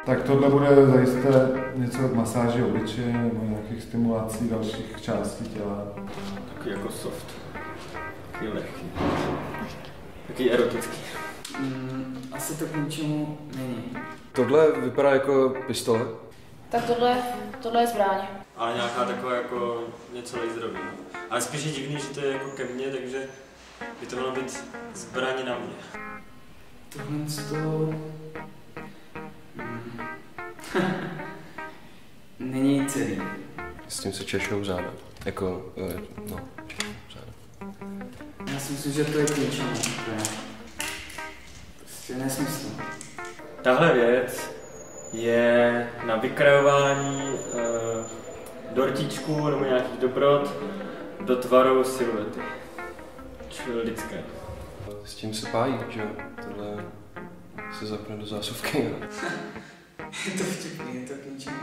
Tak tohle bude zajisté něco k masáži obličeje nebo nějakých stimulací dalších částí těla. Takový jako soft. Takový lehký. Takový erotický. Asi to k ničemu není. Tohle vypadá jako pistole. Tak tohle je zbraň. Ale nějaká taková jako něco laserový. Ale spíš je divný, že to je jako ke mně, takže by to mělo být zbraň na mě. Tohle to... není celý. S tím se češou záda. Jako, no, češou záda. Já si myslím, že to je k ničemu. Prostě nesmysl. Tahle věc je na vykrajování dortičků nebo nějakých dobrot do tvaru siluety. Čili lidské. S tím se pájí, že jo? Tohle se zapne do zásuvky. Je to vtipný, je to k ničemu.